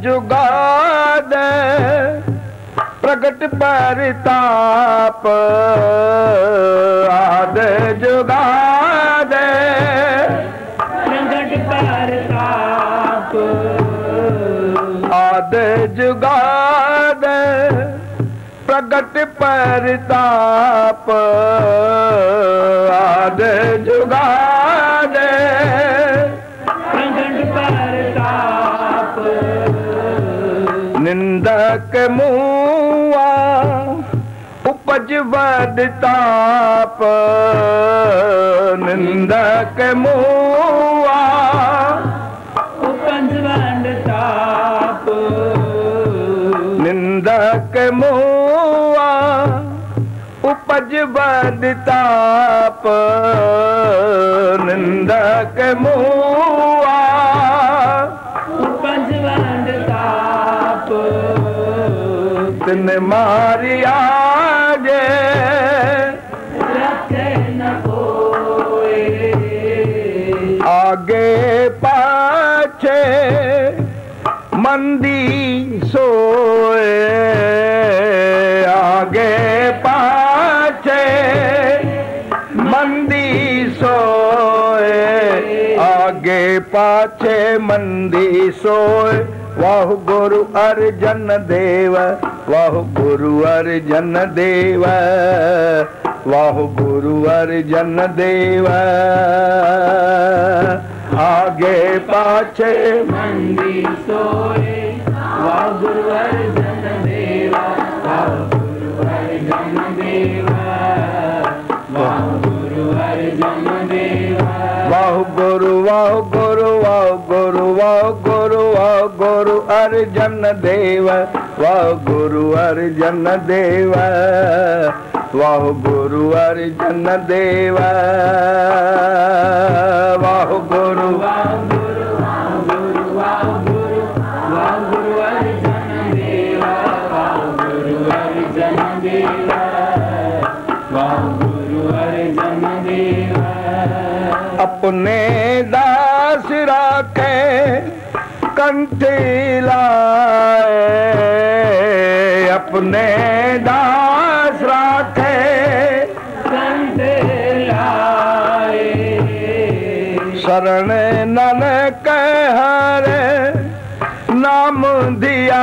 जुगाद प्रगट परताप आद जुगाद प्रगट परताप आद जुगाद प्रगट परताप आद जुगाद निंदक मुआ उपज बदताप निंदक मुआ उपज बदताप निंदक मुआ उपज बदताप निंदक मुआ उपज बदताप तिन मारिया जे रखे न कोई आगे पाछे मंदी सोए आगे पाछे मंदी सोए आगे पाछे मंदी सोए वाहु गुरु अर्जन देव वाहु गुरु अर्जन देव वाहु गुरु अर्जन देव आगे पाछे मंदी सोए वाहु गुरु अर्जन देव वाहु गुरु अर्जन देव वाहु गुरु अर्जन देव वाहु गुरु वाहु गुरु वाहु गुरु वाहु गुरु वाहु गुरु अर्जन देव वाहु गुरु अर्जन देव वाहु गुरु अर्जन देव वाहु गुरु वाहु गुरु वाहु गुरु वाहु गुरु वाहु गुरु अर्जन देव वाहु गुरु अर्जन देव वाहु गुरु अर्जन देव अपने दास राखे कंठी लाए अपने दास राखे कंठी लाए शरण नानक हरे नाम दिया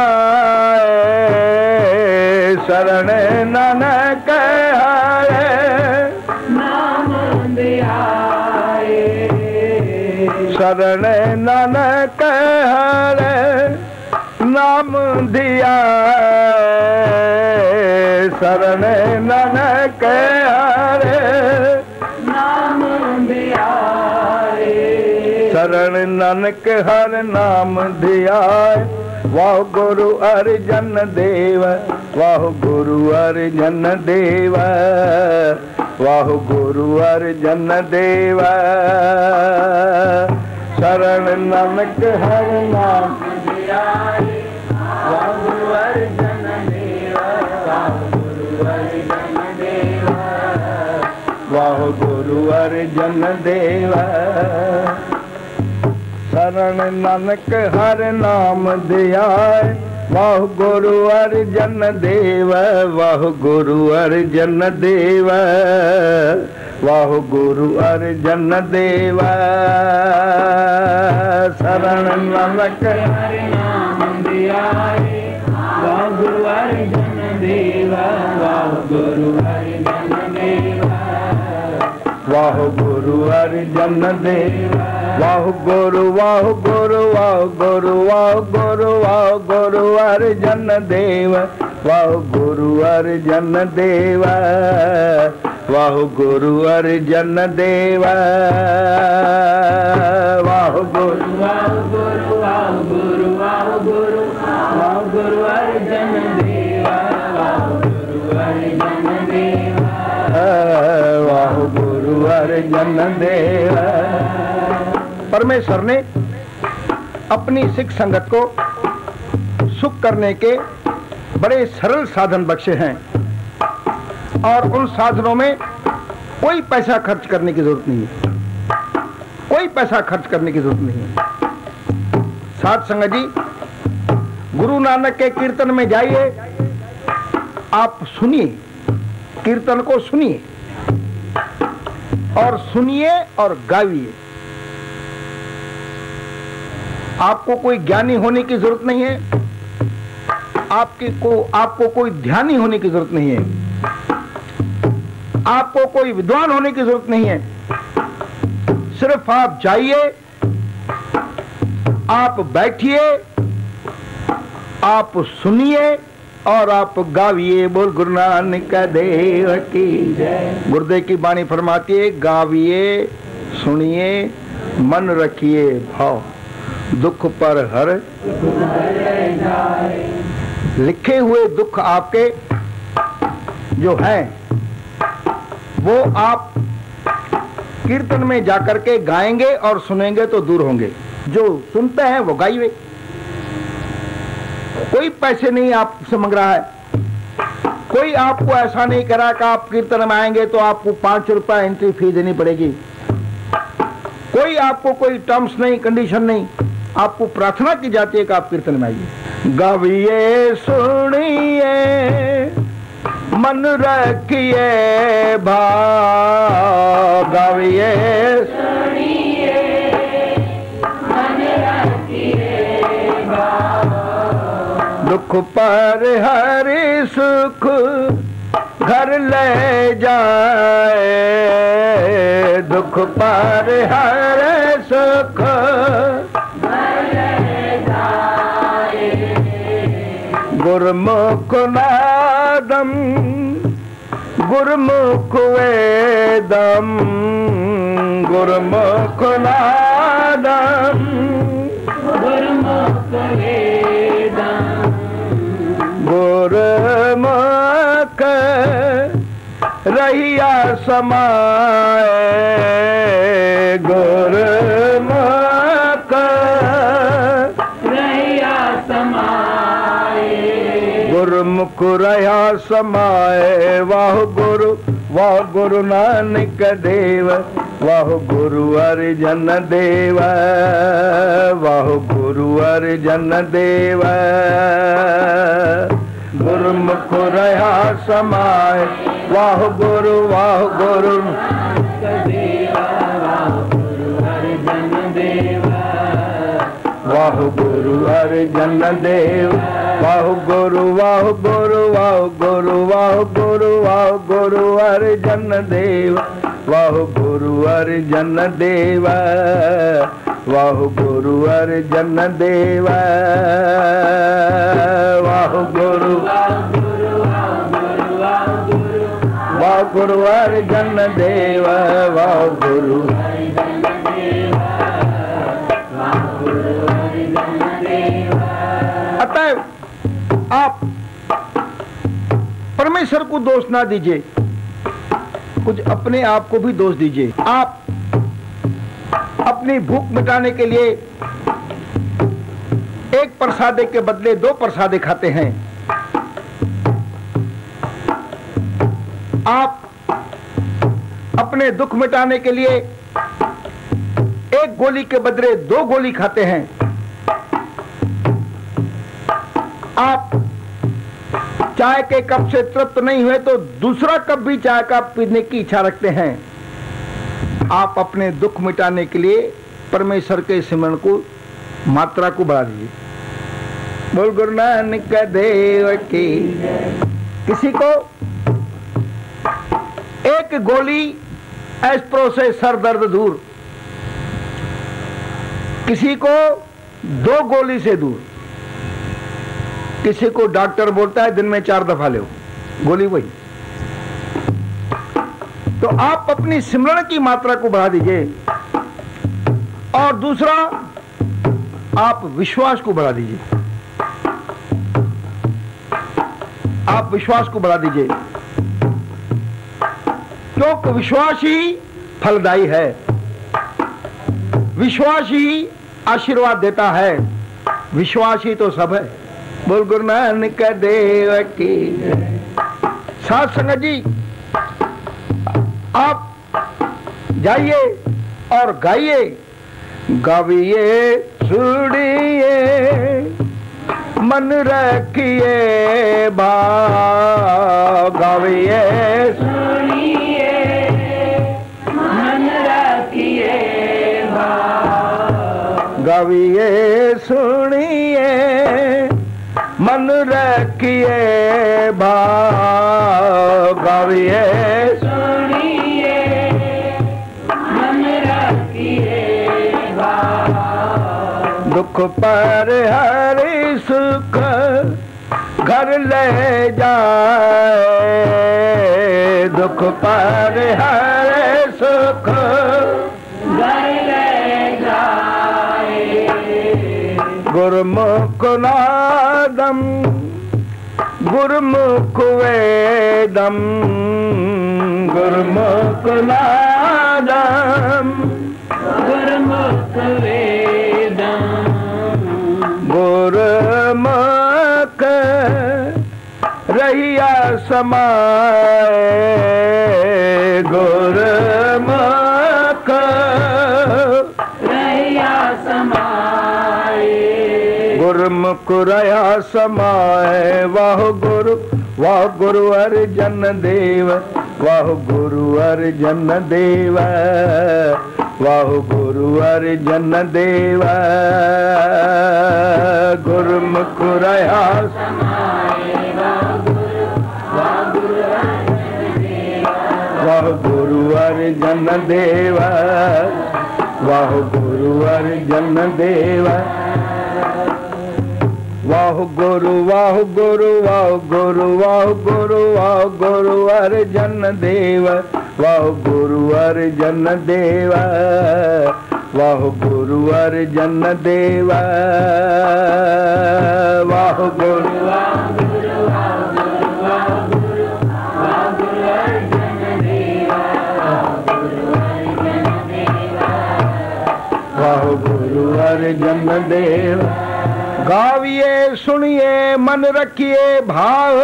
शरण नानक हरे नाम दिया शरण नानक हरे नाम दिया शरण नानक हरे नाम दिया शरण नानक हर नाम दिया वाह गुरु अर्जन देव वाह गुरु अर्जन देव वाह गुरु अर्जन देव शरण नानक हर नाम दिया वाह गुरु अर्जन देव वाह गुरु अर्जन देव वाह गुरु अर्जन देव शरण नानक हर नाम दिया वाह गुरु अर्जन देव वाह गुरु अर्जन देव वाह गुरु अर्जन देव शरण नानक हर नाम दिया वाह गुरु अर्जन देव वाह गुरु अर्जन देव वाह गुरु अर्जन देव वाह गुरु वाह गुरु वाह गुरु वाह गुरु वाह गुरु अर्जन देव वाह गुरु अर्जन देव वाह गुरु अर्जन देव वाह गुरु वाह गुरु वाह गुरु वाह गुरु वाह गुरु परमेश्वर ने अपनी सिख संगत को सुख करने के बड़े सरल साधन बख्शे हैं और उन साधनों में कोई पैसा खर्च करने की जरूरत नहीं है, कोई पैसा खर्च करने की जरूरत नहीं है। साध संगत जी, गुरु नानक के कीर्तन में जाइए, आप सुनिए, कीर्तन को सुनिए और गाइए। आपको कोई ज्ञानी होने की जरूरत नहीं है, आपको कोई ध्यानी होने की जरूरत नहीं है, आपको कोई विद्वान होने की जरूरत नहीं है। सिर्फ आप जाइए, आप बैठिए, आप सुनिए और आप गाविए। बोल गुरु नानक देव की जय। गुरुदेव की वाणी फरमाती है, गाविए, सुनिए, मन रखिए भाव, दुख पर हर लिखे हुए दुख आपके जो हैं वो आप कीर्तन में जाकर के गाएंगे और सुनेंगे तो दूर होंगे। जो सुनते हैं वो गाइए, कोई पैसे नहीं आपसे मांग रहा है, कोई आपको ऐसा नहीं कह रहा कि आप कीर्तन में आएंगे तो आपको 5 रुपया एंट्री फी देनी पड़ेगी, कोई आपको कोई टर्म्स नहीं, कंडीशन नहीं, आपको प्रार्थना की जाती है कि आप कीर्तन में आइए। गाविए सुनिए मन रखिए भाव, गाविए सुनिए मन रखिए भाव, दुख पर हरि सुख घर ले जाए, दुख पर हरि सुख गुरमुख नादम गुरमुख वेदम, गुरमुख नादम गुरमुख वेदम, गुरमुख रहिया समाए, गुरमुख रहिया समाए, गुरमुख रहिया समाए। वाह गुरु नानक देव, वाह गुरु अर्जन देव, वाह गुरु अर्जन देव, गुरमुख रहिया समाए। वाह गुरु देव, वाह गुरु अर्जन देव, वाह गुरु अर्जन देव, वाह गुरु अर्जन देव, वाह गुरु अर्जन देव, वाह गुरु अर्जन देव, वाह गुरु अर्जन देव, वाह गुरु। अतः आप परमेश्वर को दोष ना दीजिए, कुछ अपने आप को भी दोष दीजिए। आप अपनी भूख मिटाने के लिए एक प्रसादे के बदले 2 प्रसादे खाते हैं। आप अपने दुख मिटाने के लिए एक गोली के बदले 2 गोली खाते हैं। आप चाय के कप से तृप्त नहीं हुए तो दूसरा कप भी चाय का पीने की इच्छा रखते हैं। आप अपने दुख मिटाने के लिए परमेश्वर के सिमरन को मात्रा को बढ़ा दीजिए। बोल गुरु नानक देव की। किसी को एक गोली एस्प्रो से सर दर्द दूर, किसी को 2 गोली से दूर, किसी को डॉक्टर बोलता है दिन में 4 दफा लो गोली वही। तो आप अपनी सिमरन की मात्रा को बढ़ा दीजिए। और दूसरा, आप विश्वास को बढ़ा दीजिए। आप विश्वास को बढ़ा दीजिए, क्योंकि विश्वास ही फलदायी है। विश्वास ही आशीर्वाद देता है, विश्वास ही तो सब है। बोल गुरु नानक देव की। साध संगत जी, आप जाइए और गाइए, गाविए सुनिए मन रखिए भाव, गाविए सुनिए मन रखिए भाव, गाविए सुनिए मन रखिए भाव, गाविए सुनिए मन रखिए भाव, दुख पर हरि सुख घर ले जाए, दुख पर हरि सुख घर ले जाए, गुरुमुख नादम गुरुमुख वेदम, गुरुमुख नादम गुरुमुख वेदम, गुरुमुख रहिया समाए, गुरुमुख रहिया समाए, गुरुमुख रहिया समाए। वाह गुरु अर्जन देव, वाह गुरु अर्जन देव, वाह गुरु अर्जन देव, गुरुमुख रहिया समाए, वाह गुरु अर्जन देव, वाह गुरु अर्जन देव, वाह गुरु वाह गुरु वाह गुरु वाह गुरु वाह गुरु अर्जन देव, वाह गुरु अर्जन देव, वाह गुरु अर्जन देव, वाह गुरु वाह गुरु अर्जन देव, गाविए सुनिए मन रखिए भाव,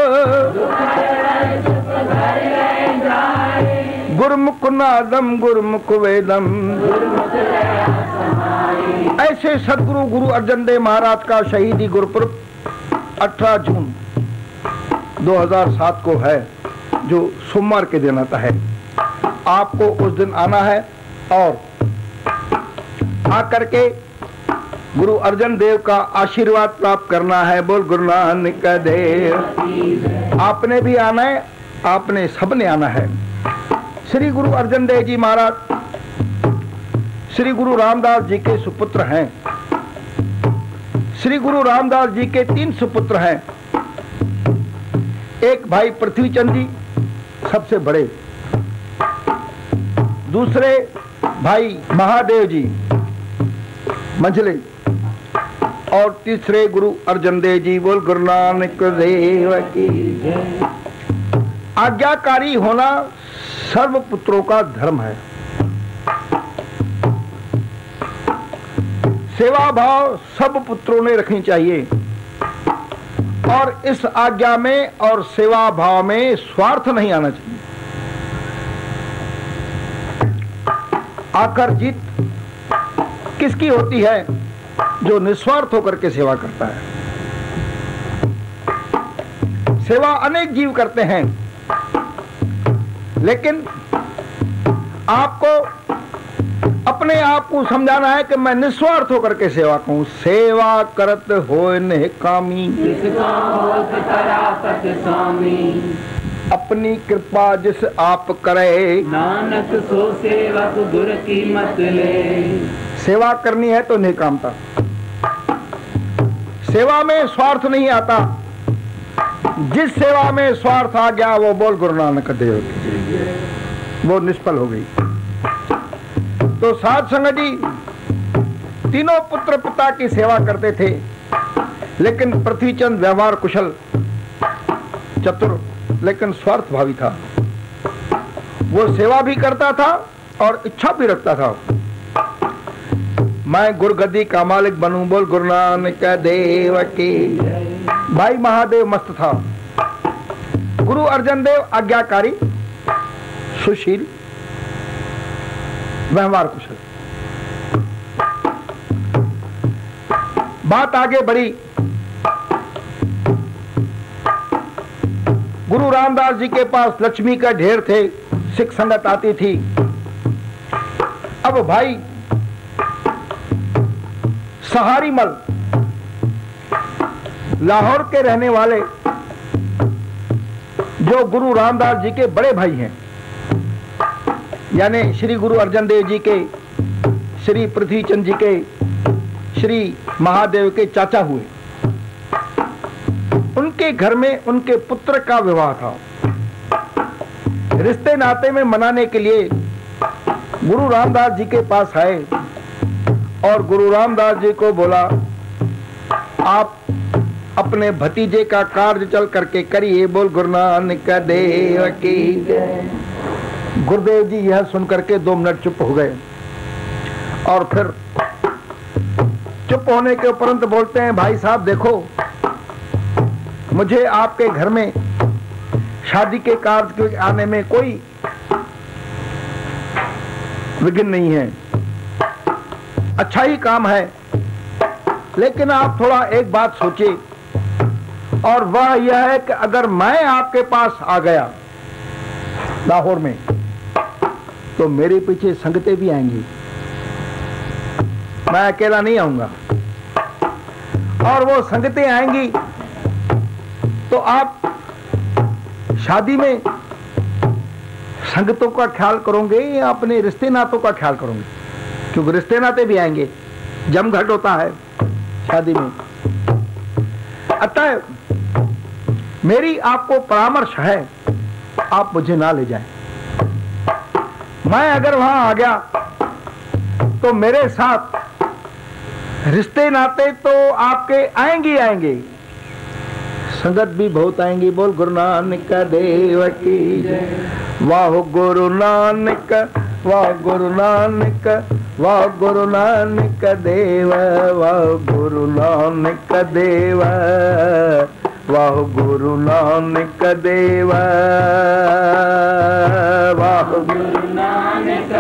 गुरुमुख नादम गुरुमुख वेदम। ऐसे सदगुरु गुरु अर्जन देव महाराज का शहीदी गुरुपुरब 18 जून 2007 को है, जो सोमवार के दिन आता है। आपको उस दिन आना है और आकर के गुरु अर्जन देव का आशीर्वाद प्राप्त करना है। बोल गुरु नानक देव। आपने भी आना है, आपने सबने आना है। श्री गुरु अर्जन देव जी महाराज श्री गुरु रामदास जी के सुपुत्र हैं। श्री गुरु रामदास जी के 3 सुपुत्र हैं। एक भाई पृथ्वीचंद जी सबसे बड़े, दूसरे भाई महादेव जी मंझले, और तीसरे गुरु अर्जन देव जी। बोल गुरु नानक देव की जय। आज्ञाकारी होना सर्व पुत्रों का धर्म है। सेवा भाव सब पुत्रों ने रखनी चाहिए, और इस आज्ञा में और सेवा भाव में स्वार्थ नहीं आना चाहिए। आकर जीत किसकी होती है? जो निस्वार्थ होकर के सेवा करता है। सेवा अनेक जीव करते हैं, लेकिन आपको अपने आप को समझाना है कि मैं निस्वार्थ होकर के सेवा करूं। सेवा करत होय निकामी, अपनी कृपा जिस आप करे, नानक सो सेवक गुर की मत ले। सेवा करनी है तो निकामता। सेवा में स्वार्थ नहीं आता। जिस सेवा में स्वार्थ आ गया वो बोल गुरु नानक देव की, वो निष्फल हो गई। तो साध संगत जी, तीनों पुत्र पिता की सेवा करते थे, लेकिन पृथ्वीचंद व्यवहार कुशल, चतुर, लेकिन स्वार्थ भावी था। वो सेवा भी करता था और इच्छा भी रखता था। मैं गुरगद्दी का मालिक बनूं, बोल गुरु नानक देव की। भाई महादेव मस्त था। गुरु अर्जन देव आज्ञाकारी, सुशील, व्यवहार कुशल। बात आगे बढ़ी। गुरु रामदास जी के पास लक्ष्मी का ढेर थे, सिख संगत आती थी। अब भाई सहारी मल लाहौर के रहने वाले जो गुरु रामदास जी के बड़े भाई हैं, यानी श्री गुरु अर्जन देव जी के, श्री पृथ्वीचंद जी के, श्री महादेव के चाचा हुए, उनके घर में उनके पुत्र का विवाह था। रिश्ते नाते में मनाने के लिए गुरु रामदास जी के पास आए और गुरु रामदास जी को बोला, आप अपने भतीजे का कार्य चल करके करिए, बोल गुरु नानक देव की। गुरुदेव जी यह सुन करके 2 मिनट चुप हो गए और फिर चुप होने के उपरंत बोलते हैं, भाई साहब देखो, मुझे आपके घर में शादी के कार्य के आने में कोई विघ्न नहीं है, अच्छा ही काम है, लेकिन आप थोड़ा एक बात सोचिए, और वह यह है कि अगर मैं आपके पास आ गया लाहौर में तो मेरे पीछे संगतें भी आएंगी, मैं अकेला नहीं आऊंगा, और वो संगतें आएंगी तो आप शादी में संगतों का ख्याल करोगे या अपने रिश्ते नातों का ख्याल करोगे? क्योंकि रिश्ते नाते भी आएंगे, जमघट होता है शादी में। अतः मेरी आपको परामर्श है, आप मुझे ना ले जाएं। मैं अगर वहां आ गया तो मेरे साथ रिश्ते नाते तो आपके आएंगे आएंगे, संगत भी बहुत आएंगी, बोल गुरु नानक देव की जय। वाह गुरु नानक, वाह गुरु नानक, वाह गुरु नानक देव, वाह गुरु नानक देव, वाह गुरु नानक देव, वाह गुरु नानक,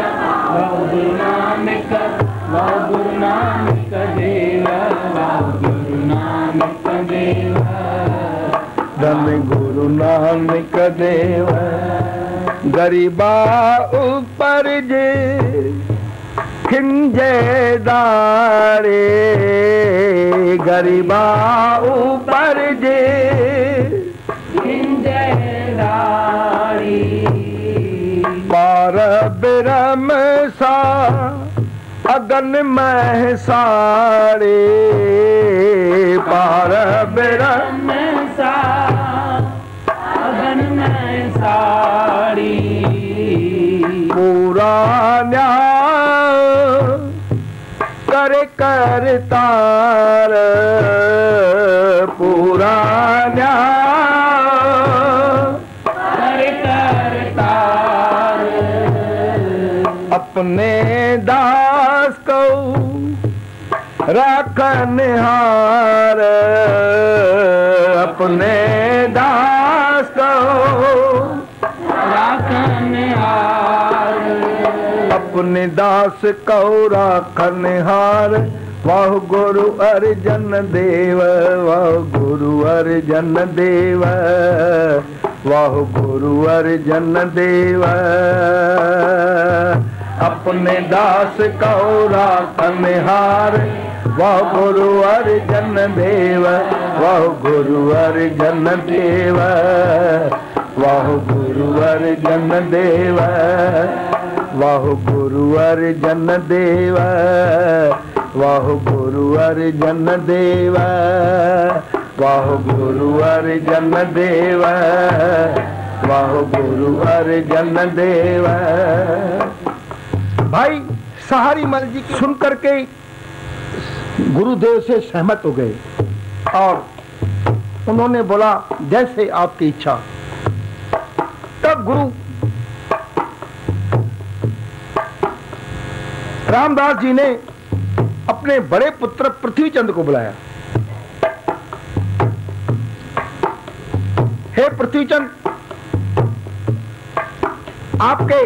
वाह गुरु नानक, वाह गुरु नानक देव, वाह गुरु नानक देव, धन गुरु नानक देव। गरीबा ऊपर जे खिंजे दारे, गरीबा ऊपर जे खिंजे दारी, पार ब्रह्म सा अगन में सारे, पार ब्रह्म सा अगन में साड़ी, पूरा न्याय करे करतार, पूरा न्याय करे करतार, अपने दास को रखनहार, अपने दास को रखनहार, अपने दास को रखनहार। वाह गुरु अर्जन देव, वाह गुरु अर्जन देव, वाह गुरु अर्जन देव, अपने दास को रखनहार। वाह गुरु अर्जन देव, वाह गुरु अर्जन देव, वाह गुरु अर्जन देव, वाह गुरु अर्जन देव, वाह गुरु अर्जन देव, वाह गुरु अर्जन देव, वाह गुरु अर्जन देव। भाई सहारी मल जी सुन करके गुरुदेव से सहमत हो गए और उन्होंने बोला जैसे आपकी इच्छा। तब गुरु रामदास जी ने अपने बड़े पुत्र पृथ्वीचंद को बुलाया। हे पृथ्वीचंद, आपके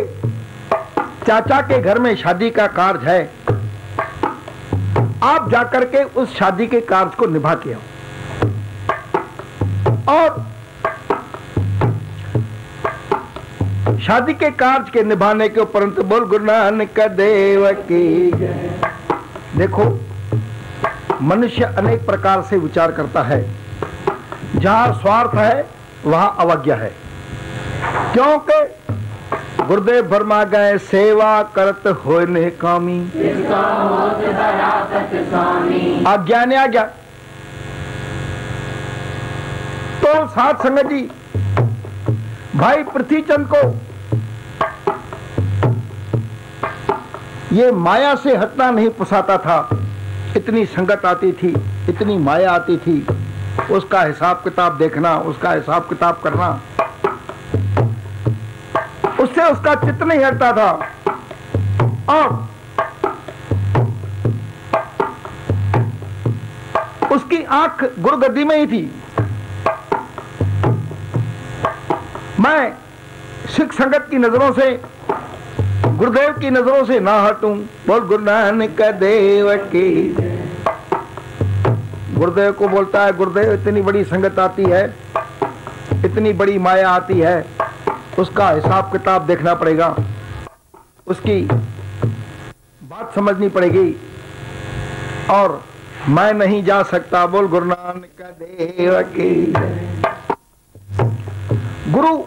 चाचा के घर में शादी का कार्य है, आप जाकर के उस शादी के कार्य को निभा के आओ। और शादी के कार्य के निभाने के उपरंत बोल गुरु नानक देव की जय। देखो, मनुष्य अनेक प्रकार से विचार करता है, जहां स्वार्थ है वहां अवज्ञा है। क्योंकि गुरुदेव फरमा गए, सेवा करत होय ने कामी, अज्ञान आज्ञा। तो साथ संगत जी, भाई पृथ्वीचंद को ये माया से हटना नहीं पुसाता था। इतनी संगत आती थी, इतनी माया आती थी, उसका हिसाब किताब देखना, उसका हिसाब किताब करना, उससे उसका चित्त नहीं हटता था। और उसकी आंख गुरुगद्दी में ही थी। मैं सिख संगत की नजरों से, गुरुदेव की नजरों से ना हटूं। बोल गुरु नानक देव की। गुरुदेव को बोलता है, गुरुदेव इतनी बड़ी संगत आती है, इतनी बड़ी माया आती है, उसका हिसाब किताब देखना पड़ेगा, उसकी बात समझनी पड़ेगी, और मैं नहीं जा सकता। बोल गुरु नानक देव की। गुरु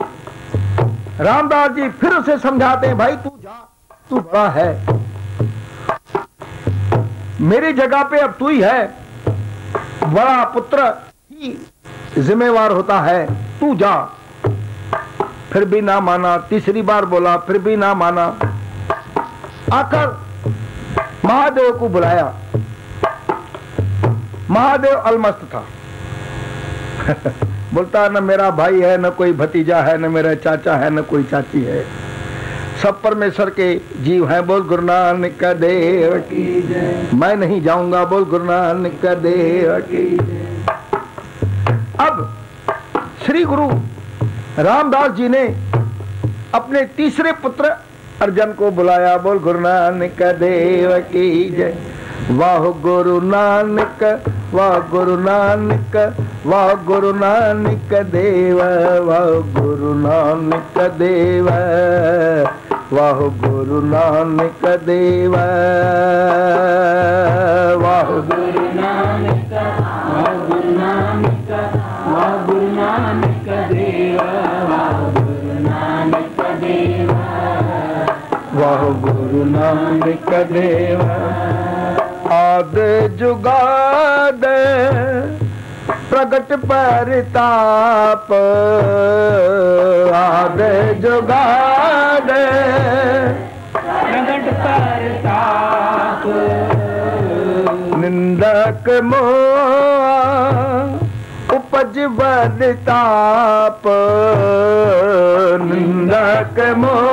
रामदास जी फिर उसे समझाते हैं, भाई तू जा, तू बड़ा है, मेरी जगह पे अब तू ही है, बड़ा पुत्र ही जिम्मेवार होता है, तू जा। फिर भी ना माना, तीसरी बार बोला, फिर भी ना माना। आकर महादेव को बुलाया। महादेव अलमस्त था। बोलता न मेरा भाई है, न कोई भतीजा है, न मेरा चाचा है, न कोई चाची है, सब परमेश्वर के जीव हैं। बोल गुरु नानक देव की जय। मैं नहीं जाऊंगा। बोल गुरु नानक देव की जय। अब श्री गुरु रामदास जी ने अपने तीसरे पुत्र अर्जन को बुलाया। बोल गुरु नानक देव की जय। वाह गुरु नानक, वाह गुरु नानक, वाह गुरु नानक देव, वाह गुरु नानक देव, वाह गुरु नानक देव, वाह गुरु नानक, वाह गुरु नानक, वाह गुरु नानक देव, वाह गुरु नानक देव, वाह गुरु नानक देव। आद जुगाद प्रगट परताप, आद जुगाद प्रगट परताप, निंदक मोह उपज बदताप, निंदक मोह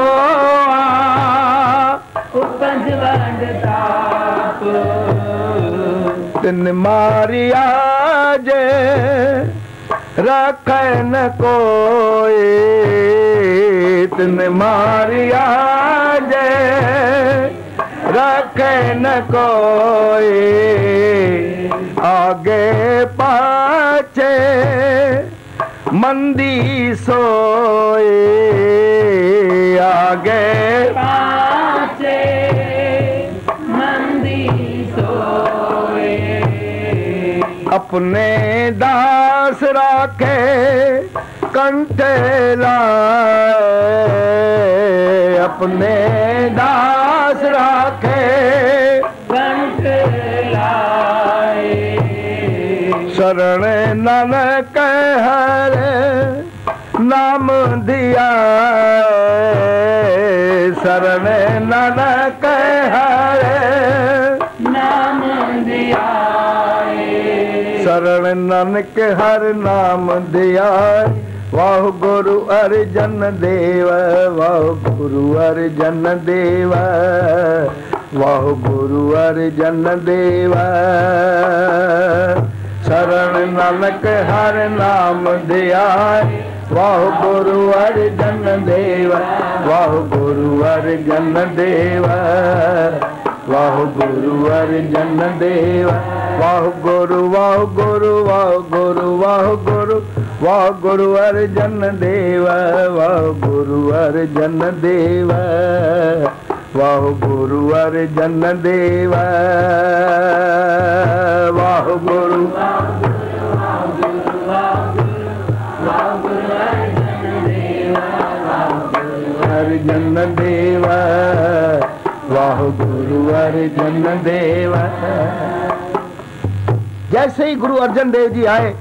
उपज बदताप, तिन मारिया जे रखन कोई, तिन मारिया जे रखन कोई, आगे पाछे मंदी सोए, आगे पाछे मंदी सोए, अपने दास राखे कंठ लाए, अपने दास राखे कंठ लाए, शरण नानक हर नाम दिया, शरण नानक हर नाम दिया, शरण नानक हर नाम दिया। वाह गुरु अर्जन देव, वाह गुरु अर्जन देव, वाह गुरु अर्जन देवा, शरण नानक हर नाम ध्याय। वाह गुरु अर्जन देवा, वाह गुरु अर्जन देवा, वाह गुरु अर्जन देवा। वाह गुरु वाह गुरु वाह गुरु वाह गुरु वाह गुरु अर्जन देवा, वाह गुरु अर्जन देवा, वाह गुरु अर्जन देवा, वाह गुरु अर्जन देवा, वाह गुरु अर्जन देवा। जैसे ही गुरु अर्जन देव जी आए,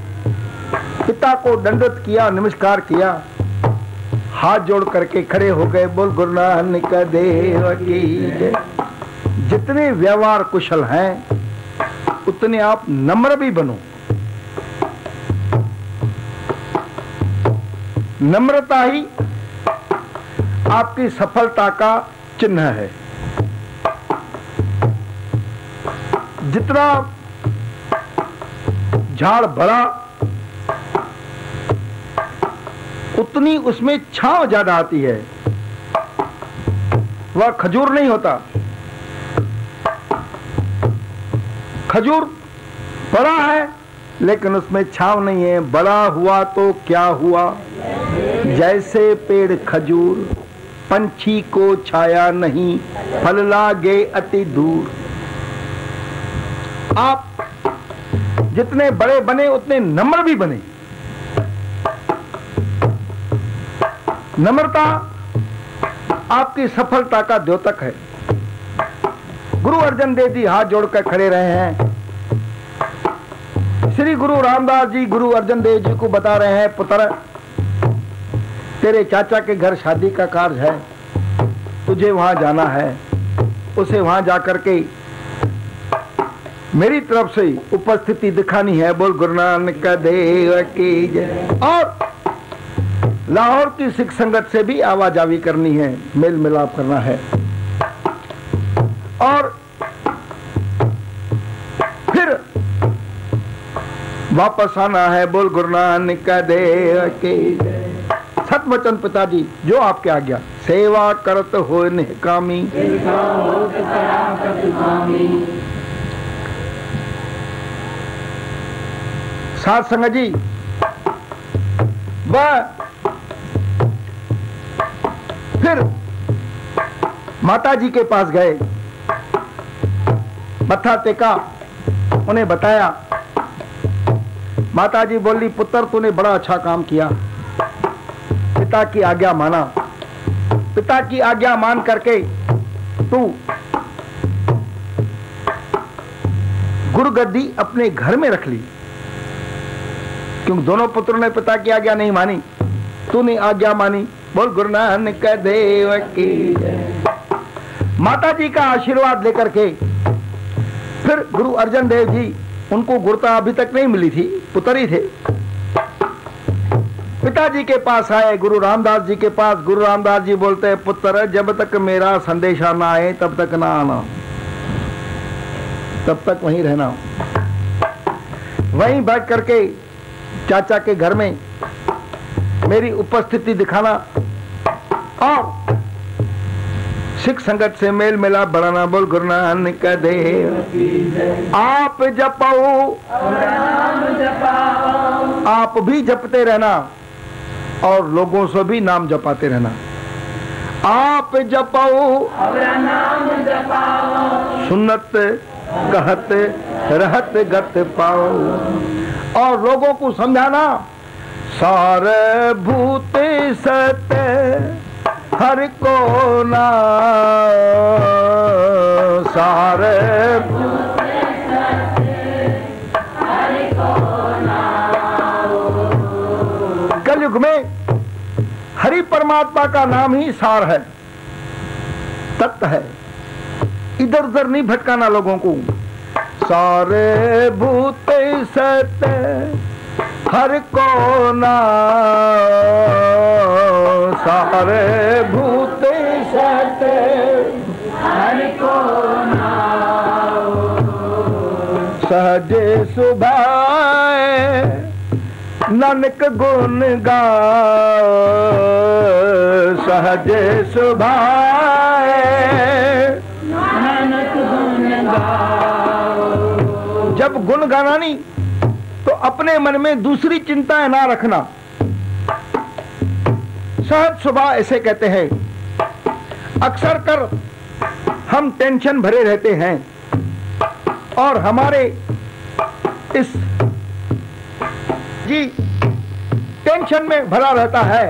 पिता को दंडवत किया, नमस्कार किया, हाथ जोड़ करके खड़े हो गए। बोल गुरु नानक देव की जय। जितने व्यवहार कुशल हैं उतने आप नम्र भी बनो। नम्रता ही आपकी सफलता का चिन्ह है। जितना झाड़ बड़ा उतनी उसमें छांव ज्यादा आती है। वह खजूर नहीं होता। खजूर बड़ा है लेकिन उसमें छांव नहीं है। बड़ा हुआ तो क्या हुआ, जैसे पेड़ खजूर, पंछी को छाया नहीं, फल लागे अति दूर। आप जितने बड़े बने उतने नम्र भी बने। नम्रता आपकी सफलता का द्योतक है। गुरु अर्जन देव जी हाथ जोड़कर खड़े रहे हैं। श्री गुरु रामदास जी गुरु अर्जन देव जी को बता रहे हैं, पुत्र तेरे चाचा के घर शादी का कार्य है, तुझे वहां जाना है। उसे वहां जाकर के मेरी तरफ से उपस्थिति दिखानी है। बोल गुरु नानक देव की जय। और लाहौर की सिख संगत से भी आवाजावी करनी है, मेल मिलाप करना है। और फिर वापस आना है। बोल गुरु नानक देव की जय। सतवचन पिताजी जो आपके आज्ञा, सेवा करत हो निकामी। साथ संगत जी वह फिर माता जी के पास गए, मत्था टेका, उन्हें बताया। माता जी बोली, पुत्र तूने बड़ा अच्छा काम किया, पिता की आज्ञा माना। पिता की आज्ञा मान करके तू गुरुगद्दी अपने घर में रख ली। क्योंकि दोनों पुत्रों ने पिता की आज्ञा नहीं मानी, तूने आज्ञा मानी। बोल गुरु नानक देव की जय। माता जी का आशीर्वाद लेकर के फिर गुरु अर्जन देव जी, उनको गुरुता अभी तक नहीं मिली थी, पुत्र ही थे, पिताजी के पास आए, गुरु रामदास जी के पास। गुरु रामदास जी बोलते हैं, पुत्र जब तक मेरा संदेशा ना आए तब तक ना आना, तब तक वहीं रहना। वहीं बैठ करके चाचा के घर में मेरी उपस्थिति दिखाना और सिख संगत से मेल मिलाप बढ़ाना। बोल गुरु नानक देव। आप जपो, आप भी जपते रहना और लोगों से भी नाम जपाते रहना। आप जपो, सुन्नत कहत रहत गत पाओ। और लोगों को समझाना, सारे भूत सत हर को ना, सारे भूत सत हर को ना। कलयुग में हरि परमात्मा का नाम ही सार है, तत्व है। इधर उधर नहीं भटकाना लोगों को। सारे भूत सत हर को ना, सारे भूत सत हर को सहज सुभाए नानक गुण गाओ, सहज सुभाए नानक गुण गाओ। जब गुण गाना नहीं तो अपने मन में दूसरी चिंताएं ना रखना। सहज स्वभाव ऐसे कहते हैं। अक्सर कर हम टेंशन भरे रहते हैं और हमारे इस जी टेंशन में भरा रहता है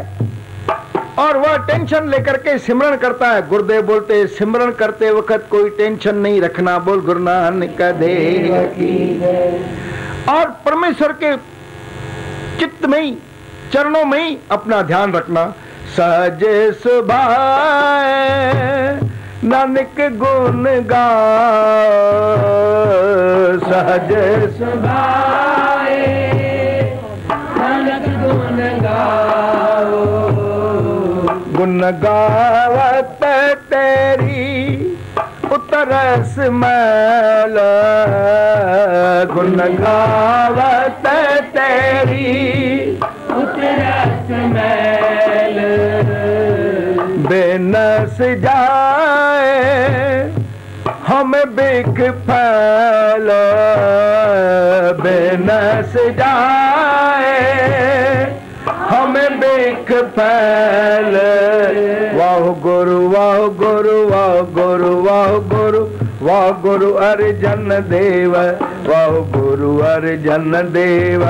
और वह टेंशन लेकर के सिमरन करता है। गुरुदेव बोलते सिमरन करते वक्त कोई टेंशन नहीं रखना, बोल गुरु नानक देव की जय। और परमेश्वर के चित्त में ही, चरणों में ही अपना ध्यान रखना। सहज सुभाए नानक गुण गाओ, सहज सुभाए नानक गुण गाओ। गुण गावत तेरी उतरस मैल, गुण गावत तेरी उतरस मैल। बेनस जाए हम बिख फैल, बेनस जाए हम बिख फैल। वाह गुरु वाह गुरु वाह गुरु वाह गुरु वाह गुरु अर्जन देव, वाह गुरु अर्जन देव,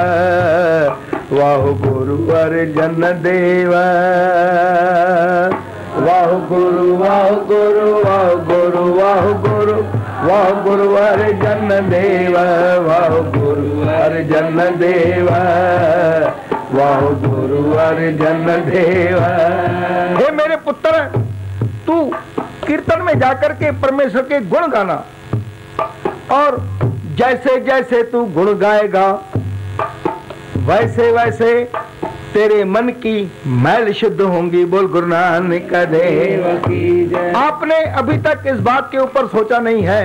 वाह गुरु अर्जन देव। वाह गुरु वाह गुरु वाह गुरु वाह गुरु वाह गुरु अर्जन देव, वाह गुरु अर्जन देव, वाह गुरु अर्जन देव। हे मेरे पुत्र, तू कीर्तन में जाकर के परमेश्वर के गुण गाना और जैसे जैसे तू गुण गाएगा वैसे वैसे तेरे मन की मैल शुद्ध होंगी। बोल गुरु नानक देव की जय। आपने अभी तक इस बात के ऊपर सोचा नहीं है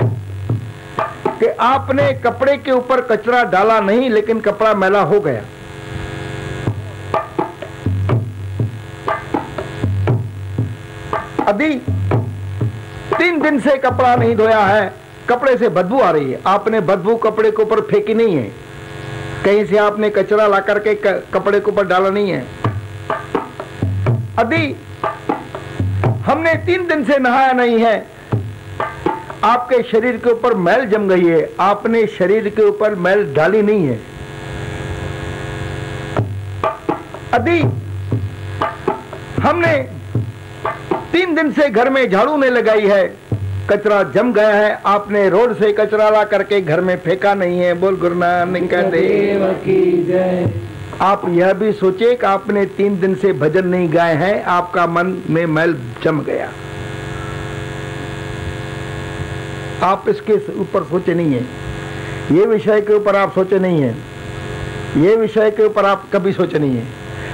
कि आपने कपड़े के ऊपर कचरा डाला नहीं, लेकिन कपड़ा मैला हो गया। अभी 3 दिन से कपड़ा नहीं धोया है, कपड़े से बदबू आ रही है। आपने बदबू कपड़े के ऊपर फेंकी नहीं है, कहीं से आपने कचरा ला करके कपड़े के ऊपर डाला नहीं है। अभी हमने 3 दिन से नहाया नहीं है, आपके शरीर के ऊपर मैल जम गई है, आपने शरीर के ऊपर मैल डाली नहीं है। अभी हमने 3 दिन से घर में झाड़ू नहीं लगाई है, कचरा जम गया है, आपने रोड से कचरा ला करके घर में फेंका नहीं है। बोल गुरु नानक देव की जय। आप यह भी सोचे कि आपने 3 दिन से भजन नहीं गाए हैं, आपका मन में मैल जम गया। आप इसके ऊपर सोचे नहीं है, ये विषय के ऊपर आप सोचे नहीं है, ये विषय के ऊपर आप कभी सोचे नहीं है।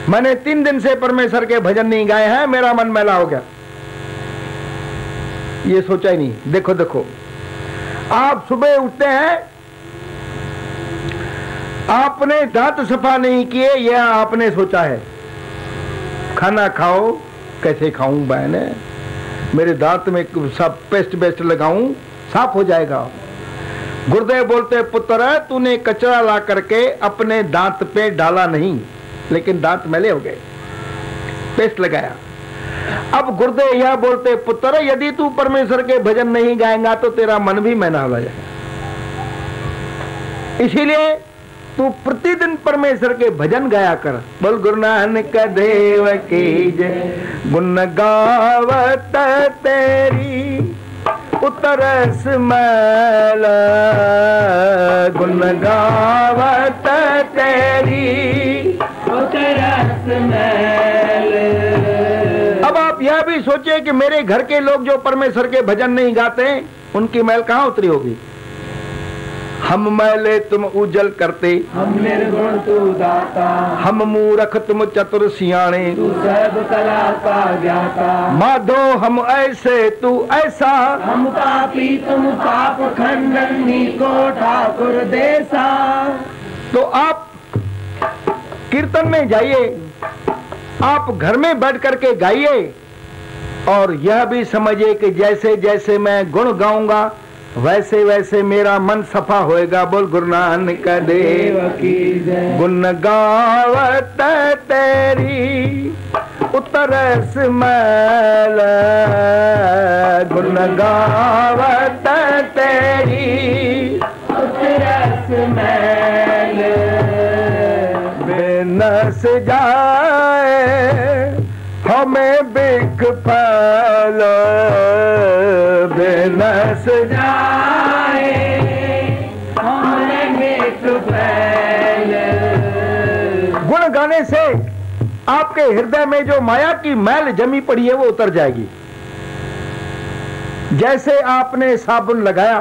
मैंने 3 दिन से परमेश्वर के भजन नहीं गाए हैं, मेरा मन मैला हो गया, ये सोचा ही नहीं। देखो देखो, आप सुबह उठते हैं, आपने दांत सफा नहीं किए, यह आपने सोचा है। खाना खाओ, कैसे खाऊं बहन, मेरे दांत में सब पेस्ट बेस्ट लगाऊं, साफ हो जाएगा। गुरुदेव बोलते पुत्र, तूने कचरा ला करके अपने दांत पे डाला नहीं, लेकिन दांत मैले हो गए, पेस्ट लगाया। अब गुरुदेव यह बोलते पुत्र, यदि तू परमेश्वर के भजन नहीं गाएगा तो तेरा मन भी मैला हो जाएगा। इसीलिए तू प्रतिदिन परमेश्वर के भजन गाया कर। बोल गुरु नानक देव की जय। गुण गावत तेरी उतरस मैल, गुण गावत तेरी उतरस मैल। अब आप यह भी सोचिए कि मेरे घर के लोग जो परमेश्वर के भजन नहीं गाते, उनकी मैल कहां उतरी होगी। हम मैले तुम उजल करते, हम निर्गुण तू दाता, हम मूरख तुम चतुर सियाणे, तू सर्व कला का ज्ञाता। माधो हम ऐसे तू ऐसा, हम पापी तुम पाप खंडन को ठाकुर देसा। तो आप कीर्तन में जाइए, आप घर में बैठ करके गाइए और यह भी समझिए कि जैसे जैसे मैं गुण गाऊंगा वैसे वैसे मेरा मन सफा होएगा। बोल गुरु नानक देव की जय। गुण गावत तेरी उतरस मैल, गुण गावत तेरी उतरस मैल, बेनस जाए हमें बिक फैल, बेनस जाए हमें बिक फैल। गुण गाने से आपके हृदय में जो माया की मैल जमी पड़ी है वो उतर जाएगी। जैसे आपने साबुन लगाया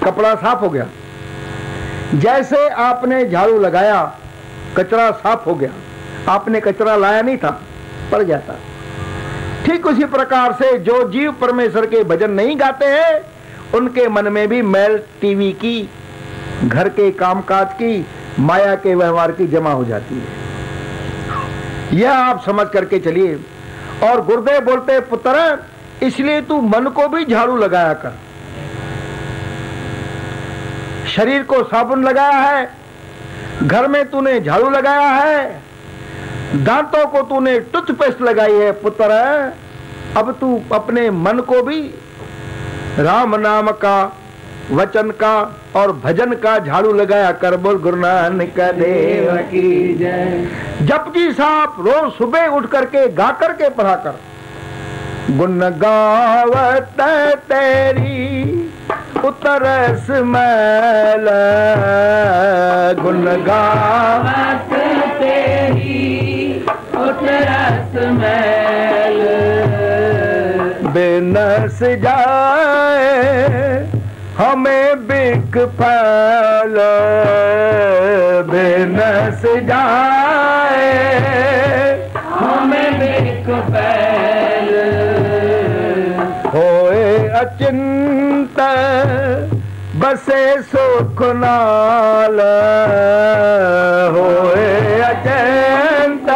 कपड़ा साफ हो गया, जैसे आपने झाड़ू लगाया कचरा साफ हो गया। आपने कचरा लाया नहीं था, पड़ जाता। ठीक उसी प्रकार से जो जीव परमेश्वर के भजन नहीं गाते हैं उनके मन में भी मैल टीवी की, घर के कामकाज की, माया के व्यवहार की जमा हो जाती है। यह आप समझ करके चलिए। और गुरुदेव बोलते पुत्र इसलिए तू मन को भी झाड़ू लगाया कर। शरीर को साबुन लगाया है, घर में तूने झाड़ू लगाया है, दांतों को तूने टूथपेस्ट लगाई है पुत्र, अब तू अपने मन को भी राम नाम का, वचन का और भजन का झाड़ू लगाया कर। बोल गुरु नानक देव की जय। जपजी साहब रोज सुबह उठ करके गा करके पढ़ा कर। गुण गावत तेरी उतरस मैल, गुण गावत तेरी उतरस मैल, बेनस जाए हमें बिक फैल, बेनस जाए हमें बिक फैल। होए अचिंत बसे सुख नाल, होए अचिंत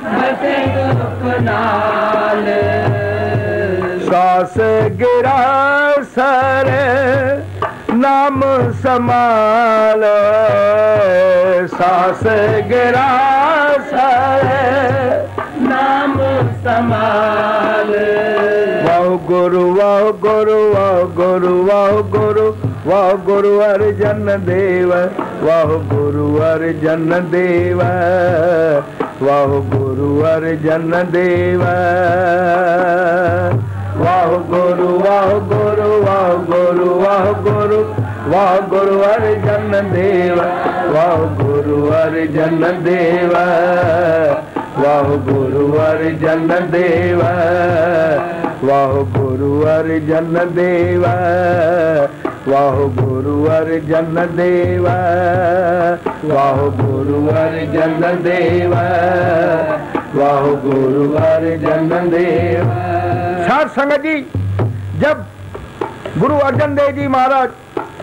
बसे सुख नाल, सास गिरा सर नाम समाल, सास गिरा सर नाम समाल। वाह गुरु वाह गुरु वाह गुरु वाह गुरु वाह गुरु अर्जन देव, वाह गुरु अर्जन देव, वाह गुरु अर्जन देव, वाह गुरु वाह गुरु वाह गुरु वाह गुरु वाह गुरु अर्जन देव, वाह गुरु अर्जन देव, वाह गुरु अर्जन देव, वाह गुरु अर्जन देव, वाह गुरु अर्जन देव, वाह गुरु अर्जन देव, वाह गुरु अर्जन देव। साथ संगत जी, जब गुरु अर्जन देव जी महाराज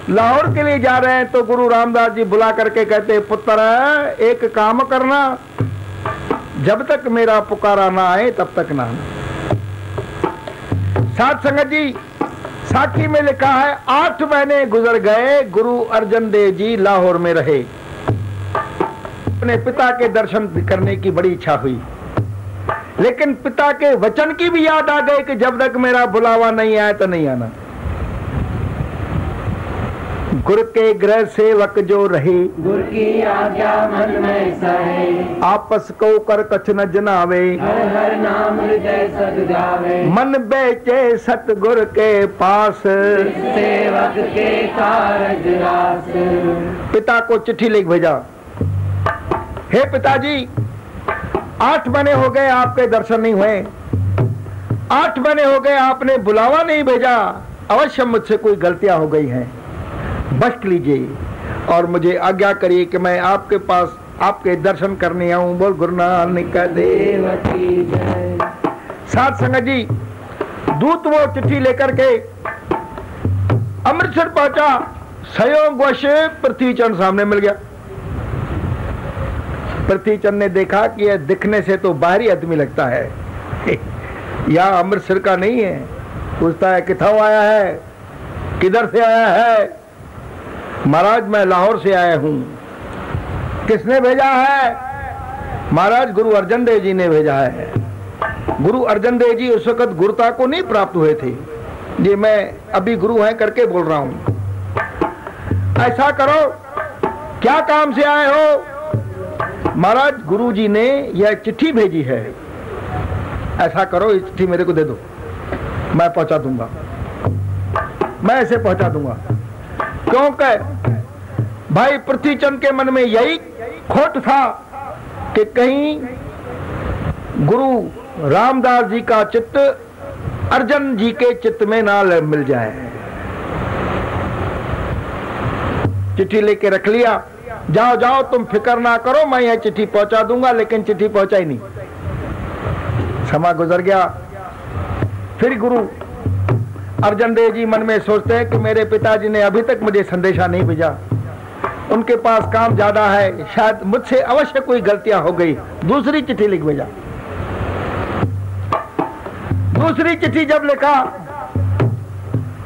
लाहौर के लिए जा रहे हैं तो गुरु रामदास जी बुला करके कहते पुत्र एक काम करना, जब तक मेरा पुकारा ना आए तब तक ना आना। साथ संगत जी, साखी में लिखा है 8 महीने गुजर गए, गुरु अर्जन देव जी लाहौर में रहे। अपने पिता के दर्शन करने की बड़ी इच्छा हुई, लेकिन पिता के वचन की भी याद आ गई कि जब तक मेरा बुलावा नहीं आया तो नहीं आना। गुरु के गृह सेवक जो रहे, गुरु की आज्ञा मन में सहे, आपस को कर कछ न जनावे, हर हर नाम हृदय सद जावे, मन बेचे सतगुर के पास, सेवक के कारज रास। पिता को चिट्ठी लिख भेजा, हे पिताजी 8 महीने हो गए आपके दर्शन नहीं हुए, 8 महीने हो गए आपने बुलावा नहीं भेजा, अवश्य मुझसे कोई गलतियां हो गई हैं। बख्श लीजिए और मुझे आज्ञा करिए कि मैं आपके पास आपके दर्शन करने आऊं। बोल गुरु नानक देव की जय। साथ संगत जी, दूत वो चिट्ठी लेकर के अमृतसर पहुंचा। संयोगवश पृथ्वीचंद सामने मिल गया। पृथ्वीचंद ने देखा कि यह दिखने से तो बाहरी आदमी लगता है, या अमृतसर का नहीं है। पूछता है किथाओ आया है, किधर से आया है? महाराज मैं लाहौर से आया हूं। किसने भेजा है? महाराज गुरु अर्जन देव जी ने भेजा है। गुरु अर्जन देव जी उस वक्त गुरुता को नहीं प्राप्त हुए थे। जी मैं अभी गुरु हैं करके बोल रहा हूं। ऐसा करो, क्या काम से आए हो? महाराज गुरु जी ने यह चिट्ठी भेजी है। ऐसा करो, इस चिट्ठी मेरे को दे दो, मैं पहुंचा दूंगा, मैं ऐसे पहुंचा दूंगा। क्योंकि भाई पृथ्वीचंद के मन में यही खोट था कि कहीं गुरु रामदास जी का चित्त अर्जन जी के चित्त में ना मिल जाए। चिट्ठी लेके रख लिया। जाओ जाओ, तुम फिक्र ना करो, मैं यह चिट्ठी पहुंचा दूंगा। लेकिन चिट्ठी पहुंचाई नहीं। समय गुजर गया। फिर गुरु अर्जन देव जी मन में सोचते हैं कि मेरे पिताजी ने अभी तक मुझे संदेशा नहीं भेजा, उनके पास काम ज्यादा है, शायद मुझसे अवश्य कोई गलतियां हो गई। दूसरी चिट्ठी लिख भेजा। दूसरी चिट्ठी जब लिखा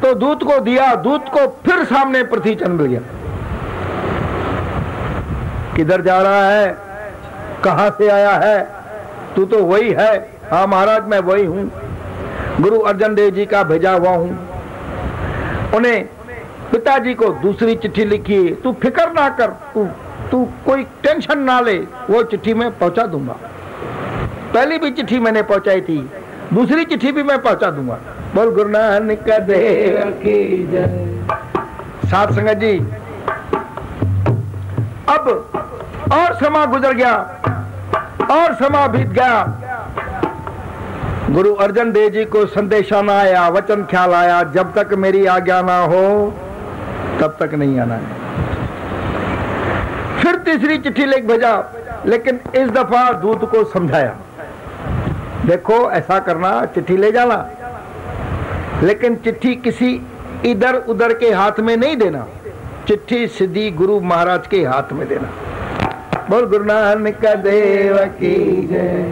तो दूत को दिया। दूत को फिर सामने पृथ्वीचंद मिल गया। किधर जा रहा है? कहां से आया है? तू तो वही है। हाँ महाराज मैं वही हूं, गुरु अर्जन देव जी का भेजा हुआ हूं। उन्हें पिताजी को दूसरी चिट्ठी लिखी। तू फिक्र ना कर, तू कोई टेंशन ना ले, वो चिट्ठी मैं पहुंचा दूंगा। पहली भी चिट्ठी मैंने पहुंचाई थी, दूसरी चिट्ठी भी मैं पहुंचा दूंगा। बोल गुरु नानक देव की जय। साथ संगत जी, अब और समय गुजर गया और समय बीत गया। गुरु अर्जन देव जी को संदेशा ना आया, वचन ख्याल आया, जब तक मेरी आज्ञा ना हो तब तक नहीं आना है। फिर तीसरी चिट्ठी लिख भेजा, लेकिन इस दफा दूत को समझाया, देखो ऐसा करना, चिट्ठी ले जाना, लेकिन चिट्ठी किसी इधर उधर के हाथ में नहीं देना, चिट्ठी सीधी गुरु महाराज के हाथ में देना। बोल गुरु नानक देव की जय।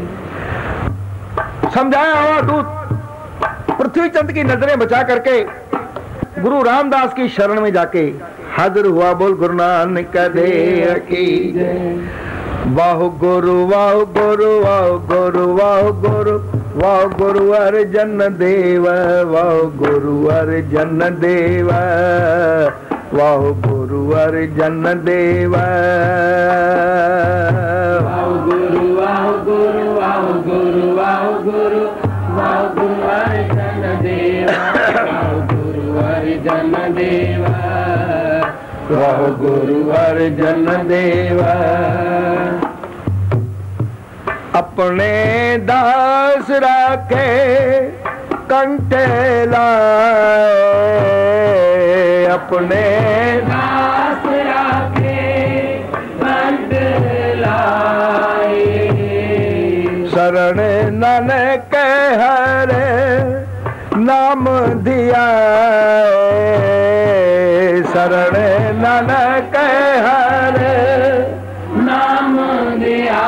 समझाया हुआ दूत पृथ्वीचंद की नजरें बचा करके गुरु रामदास की शरण में जाके हाजिर हुआ। बोल गुरु नानक देव की जय। वाह गुरु वाह गुरु वाह गुरु वाह गुरु वाह गुरु अर्जन देव, वाह गुरु अर्जन देव, वाह गुरु अर्जन देव, वाह गुरु वाह गुरु वाह गुरु वाह गुरु वाह गुरु अर्जन देव, वाह गुरु अर्जन देव, वाह गुरु अर्जन देव। अपने दास राखे कंठे लाए, अपने दास राखे कंठे लाए, शरण नानक हरे नाम दिया, शरण नानक हरे नाम दिया,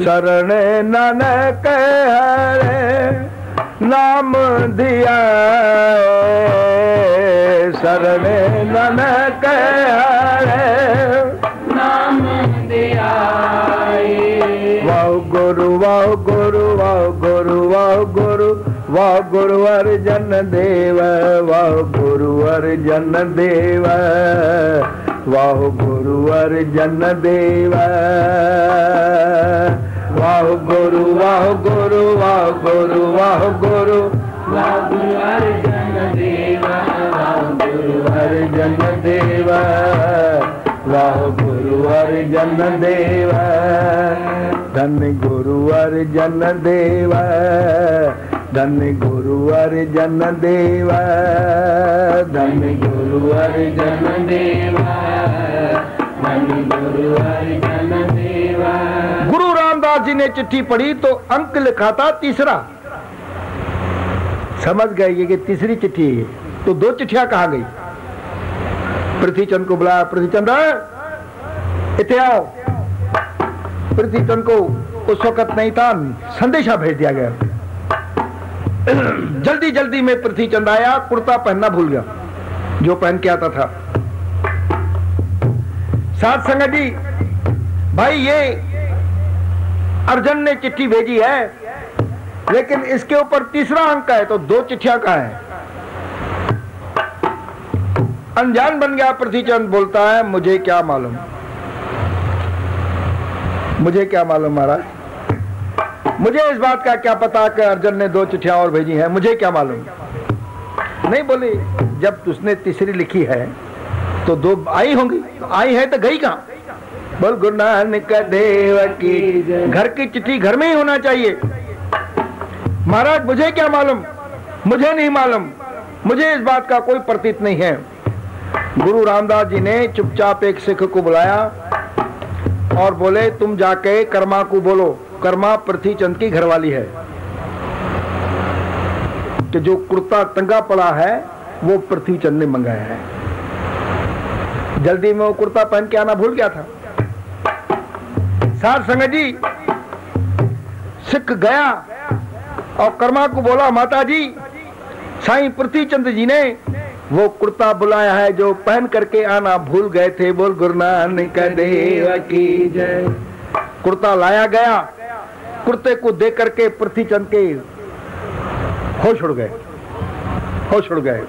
शरण नानक हरे नाम दिया, शरण नानक हरे नाम दिया। वाह गुरु वाह गुरु वाह गुरु वाह गुरु वाह गुरु अर्जन देव, वाह गुरु अर्जन देव, वाह गुरु अर्जन देव, वाह गुरु वाह गुरु वाह गुरु वाह गुरु वाह गुरु अर्जन देव, वाह गुरु अर्जन देव, वाह गुरु अर्जन देव, धन गुरु अर्जन देव, धन गुरु अर्जन देवा, धन गुरु अर्जन देवा, धन गुरु अर्जन देवा। गुरु रामदास जी ने चिट्ठी पढ़ी तो अंक लिखा था तीसरा। समझ गए ये कि तीसरी चिट्ठी है। तो दो चिट्ठियां कहाँ गई? पृथ्वीचंद को बुलाया, पृथ्वीचंद इथे आओ। पृथ्वीचंद को उस वक्त नहीं था, संदेशा भेज दिया गया। जल्दी जल्दी में पृथ्वीचंद आया, कुर्ता पहनना भूल गया जो पहन के आता था। साथ संगत जी, भाई ये अर्जन ने चिट्ठी भेजी है, लेकिन इसके ऊपर तीसरा अंक है, तो दो चिट्ठियां कहाँ है? अनजान बन गया पृथ्वीचंद, बोलता है मुझे क्या मालूम, मुझे क्या मालूम महाराज, मुझे इस बात का क्या पता कि अर्जन ने दो चिट्ठियां और भेजी हैं, मुझे क्या मालूम। नहीं बोले, जब उसने तीसरी लिखी है तो दो आई होंगी, तो आई है तो गई कहां? बोल गुरु नानक देव की, घर की चिट्ठी घर में ही होना चाहिए। महाराज मुझे क्या मालूम, मुझे नहीं मालूम, मुझे इस बात का कोई प्रतीत नहीं है। गुरु रामदास जी ने चुपचाप एक सिख को बुलाया और बोले तुम जाके कर्मा को बोलो, कर्मा पृथ्वीचंद की घरवाली है, कि जो कुर्ता टंगा पड़ा है वो पृथ्वीचंद ने मंगाया है। जल्दी में वो कुर्ता पहन के आना भूल गया था। साथ संगत जी, सिख गया और कर्मा को बोला माता जी, साईं पृथ्वीचंद जी ने वो कुर्ता बुलाया है जो पहन करके आना भूल गए थे। बोल गुरु नानक देव की जय। कुर्ता लाया गया, कुर्ते को देख करके पृथ्वीचंद के होश उड़ गए, होश उड़ गए।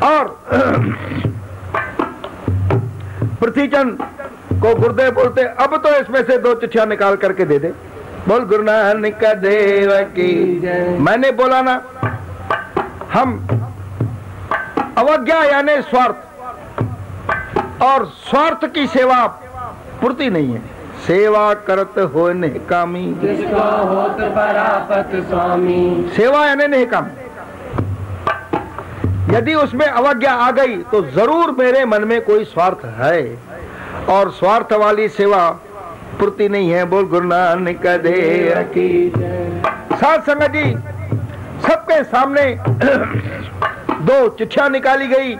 और पृथ्वीचंद को गुरुदेव बोलते अब तो इसमें से दो चिट्ठियां निकाल करके दे दे। बोल गुरु नानक देव की जय। मैंने बोला ना, हम अवज्ञा यानी स्वार्थ, और स्वार्थ की सेवा पूर्ति नहीं है। सेवा करत हो निकामी, जिसको होत परापत स्वामी। सेवा यानी निकामी, यदि उसमें अवज्ञा आ गई तो जरूर मेरे मन में कोई स्वार्थ है, और स्वार्थ वाली सेवा पूर्ति नहीं है। बोल गुरु नानक देव की जय। साथ संगत जी, सबके सामने दो चिट्ठियां निकाली गई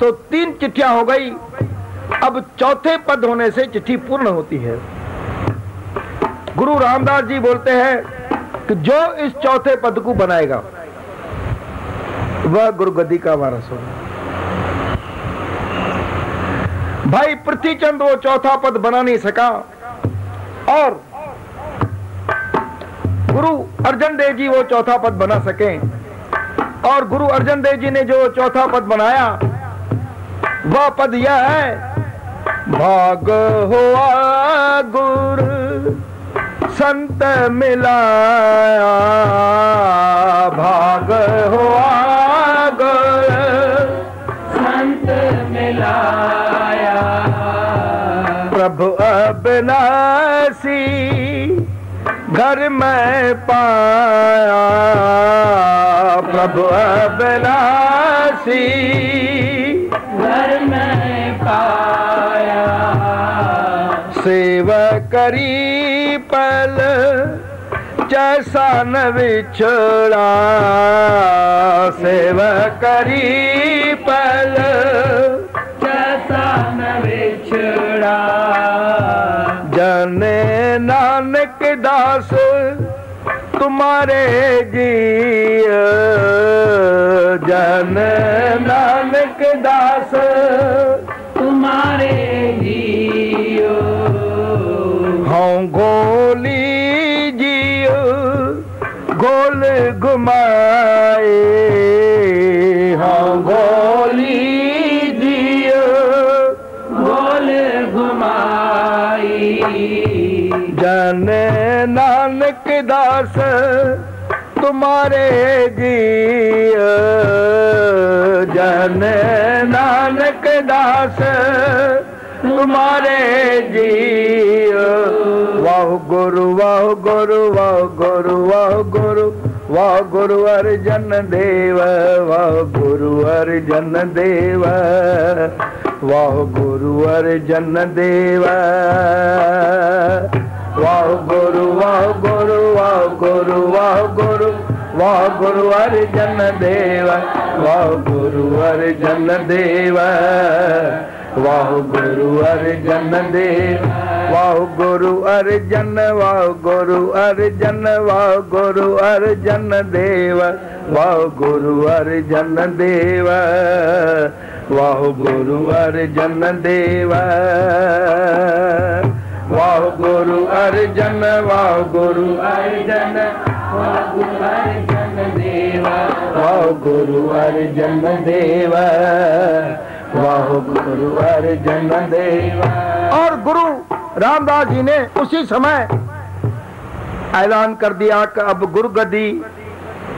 तो तीन चिट्ठियां हो गई। अब चौथे पद होने से चिट्ठी पूर्ण होती है। गुरु रामदास जी बोलते हैं कि जो इस चौथे पद को बनाएगा वह गुरुगद्दी का वारस होगा। भाई पृथ्वीचंद वो चौथा पद बना नहीं सका, और गुरु अर्जन देव जी वो चौथा पद बना सके। और गुरु अर्जन देव जी ने जो चौथा पद बनाया वह पद यह है, भाग हुआ गुरु संत मिलाया, भाग हुआ गुरु संत मिलाया। प्रभु अविनाशी घर में पाया, प्रभु अविनाशी घर में पाया। सेवक करी पल जैसा न विछड़ा, सेवक करी पल जैसा न विछड़ा। जन नानक दास तुम्हारे जिय, जन नानक दास तुम्हारे जियो। हाँ गोली जियो गोल घुमाए, हाँ गोली जियो गोल घुमाई। जन नानक दास तुम्हारे जिय, जन नानक दास तुम्हारे जिय। वाह गुरु वाह गुरु वाह गुरु वाह गुरु वाह गुरु अर्जन देव, वाह गुरु अर्जन देव, वाह गुरु अर्जन देव, वाह गुरु वाह गुरु वाह गुरु वाह गुरु, वाह गुरु अर्जन देव, वाह गुरु अर्जन देव, वाह गुरु अर्जन देव, वाह गुरु अर्जन, वाह गुरु अर्जन, वाह गुरु अर्जन देव, वाह गुरु अर्जन देव, वाह गुरु अर्जन देव, वाह गुरु अर्जन, वाह गुरु अर्जन, वाह गुरु अर्जन देव, वाह गुरु अर्जन देव, वाह गुरु अर्जन देव। और गुरु रामदास जी ने उसी समय ऐलान कर दिया कि अब गुरुगद्दी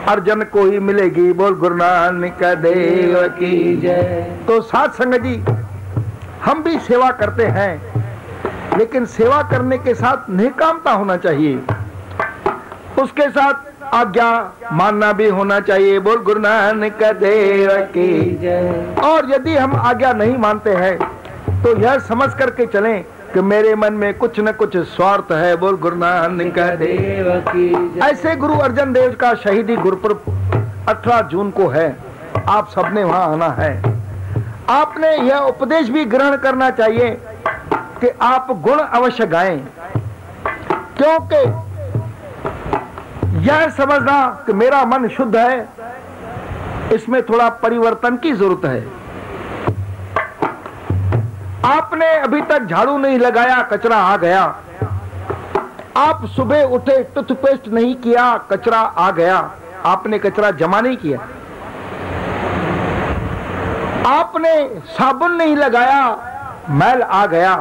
अर्जन को ही मिलेगी। बोल गुरु नानक देव की जय। तो साथ संगत जी, हम भी सेवा करते हैं, लेकिन सेवा करने के साथ निष्कामता होना चाहिए, उसके साथ आज्ञा मानना भी होना चाहिए। बोल गुरु नानक देव की जय। और यदि हम आज्ञा नहीं मानते हैं तो यह समझ करके चलें कि मेरे मन में कुछ न कुछ स्वार्थ है। बोल गुरु नानक देव की जय। ऐसे गुरु अर्जन देव का शहीदी गुरुपुरब 18 जून को है। आप सबने वहां आना है। आपने यह उपदेश भी ग्रहण करना चाहिए कि आप गुण अवश्य गाएं, क्योंकि यह समझना कि मेरा मन शुद्ध है, इसमें थोड़ा परिवर्तन की जरूरत है। आपने अभी तक झाड़ू नहीं लगाया, कचरा आ गया। आप सुबह उठे, टूथपेस्ट नहीं किया, कचरा आ गया। आपने कचरा जमा नहीं किया। आपने साबुन नहीं लगाया, मैल आ गया।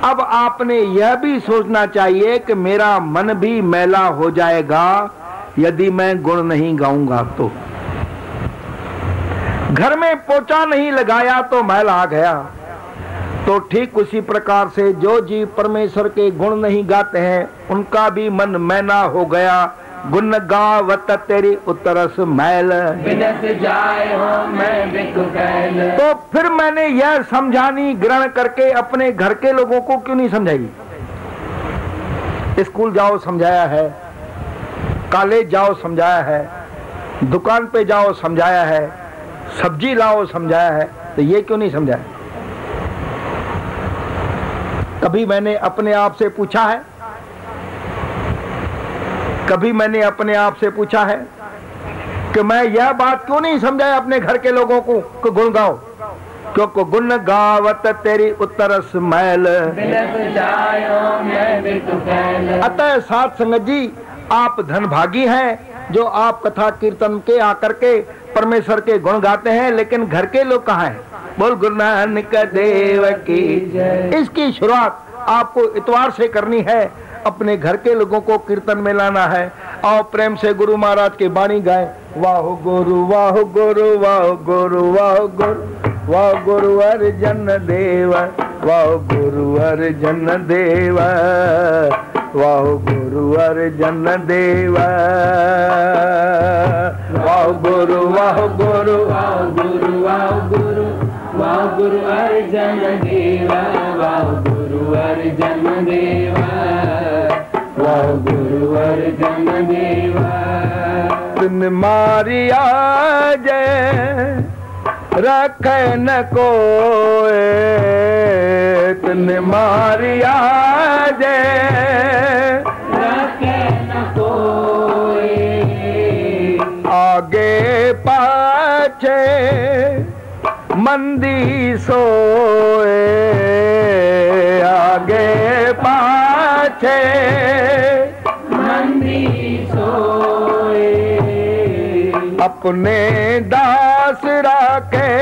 अब आपने यह भी सोचना चाहिए कि मेरा मन भी मैला हो जाएगा यदि मैं गुण नहीं गाऊंगा। तो घर में पोछा नहीं लगाया तो मैल आ गया। तो ठीक उसी प्रकार से जो जीव परमेश्वर के गुण नहीं गाते हैं, उनका भी मन मैला हो गया। गुण गावत तेरी उतरस मैल, बिनस जाए हो मैं बिक बैल। तो फिर मैंने यह समझानी ग्रहण करके अपने घर के लोगों को क्यों नहीं समझाई? स्कूल जाओ समझाया है, कॉलेज जाओ समझाया है, दुकान पे जाओ समझाया है, सब्जी लाओ समझाया है, तो ये क्यों नहीं समझाया? कभी मैंने अपने आप से पूछा है? कभी मैंने अपने आप से पूछा है कि मैं यह बात क्यों नहीं समझाया अपने घर के लोगों को कि गुण गाओ? क्योंकि गुण गावत तेरी उतरस मैल, अतः साथ संगत जी, आप धनभागी हैं जो आप कथा कीर्तन के आकर के परमेश्वर के गुण गाते हैं, लेकिन घर के लोग कहाँ हैं? बोल गुरु नानक देव की जय। इसकी शुरुआत आपको इतवार से करनी है। अपने घर के लोगों को कीर्तन में लाना है। आओ प्रेम से गुरु महाराज की बाणी गाएं। वाह गुरु वाह गुरु वाह गुरु वाह गुरु, वाह गुरु अर्जन देव, वाह गुरु अर्जन देव, वाह गुरु अर्जन देव, वाह गुरु वाह गुरु वाह गुरु वाह गुरु, वाह गुरु अर्जन देव, वाह गुरु अर्जन देव, वाह गुरु अर्जन देव। तुम मारिया जय रख न कोय, तुम मारिया जय रख न कोय, आगे पाछे मंदी सोए, आगे पाछे मंदी सोए, अपने दास राखे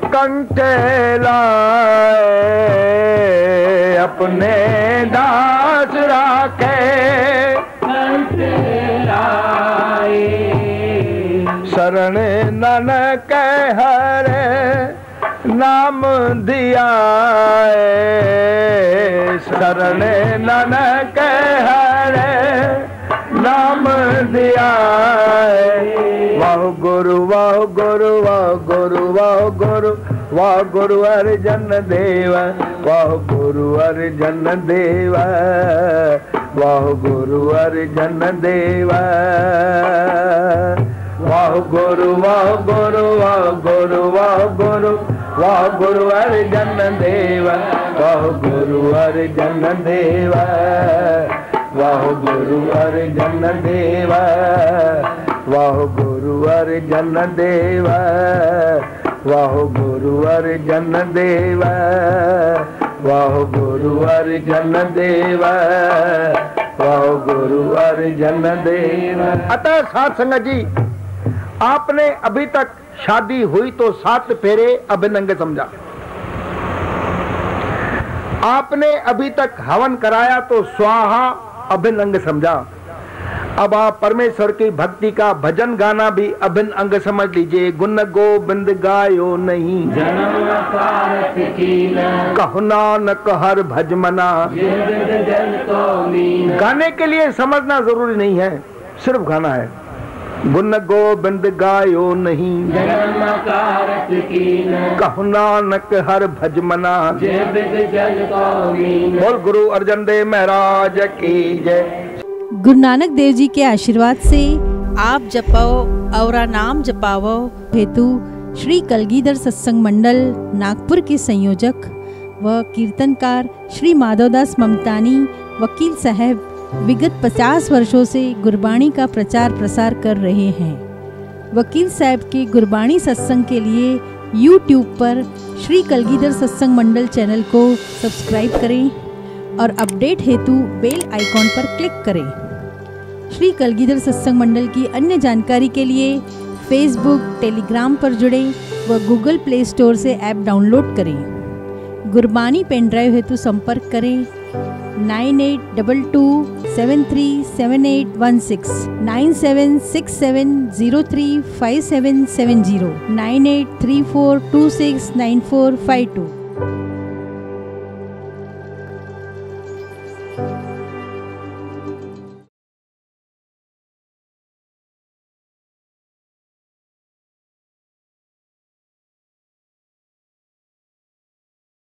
कंठे लाए, अपने दास राखे कंठे लाए, शरण नानक हरे नाम दिया, शरण नानक हरे नाम दिया, गुरु वाह गुरु वाह गुरु वाह गुरु अर्जन देव वाह गुरु अर्जन देव वाह गुरु अर्जन देव वाह गुरु वाह गुरु वाह गुरु वाह गुरु वाह गुरु अर्जन देव वाह गुरु अर्जन देव वाह गुरु अर्जन देव वाह गुरु अर्जन देव वाह गुरु अर्जन देव वाह गुरु अर्जन देव वाह गुरु अर्जन देव। अतः साध संगत जी, आपने अभी तक शादी हुई तो 7 फेरे अभिनंग समझा, आपने अभी तक हवन कराया तो स्वाहा अभिनंग समझा। अब आप परमेश्वर की भक्ति का भजन गाना भी अभिन्न अंग समझ लीजिए। गुण गोविंद गायो नहीं, कहो नानक हर भज मना। गाने के लिए समझना जरूरी नहीं है, सिर्फ गाना है। गुण गोविंद गायो नहीं, कहो नानक हर भज मना। बोल गुरु अर्जन देव महाराज की जय। गुरु नानक देव जी के आशीर्वाद से आप जपाओ और नाम जपाओ हेतु श्री कलगीधर सत्संग मंडल नागपुर के संयोजक व कीर्तनकार श्री माधवदास ममतानी वकील साहब विगत 50 वर्षों से गुरबाणी का प्रचार प्रसार कर रहे हैं। वकील साहब के गुरबाणी सत्संग के लिए YouTube पर श्री कलगीधर सत्संग मंडल चैनल को सब्सक्राइब करें और अपडेट हेतु बेल आइकॉन पर क्लिक करें। श्री कलगीधर सत्संग मंडल की अन्य जानकारी के लिए फेसबुक, टेलीग्राम पर जुड़ें व गूगल प्ले स्टोर से ऐप डाउनलोड करें। गुरबानी पेन ड्राइव हेतु संपर्क करें 9822737816, 9767035770, 9834269452।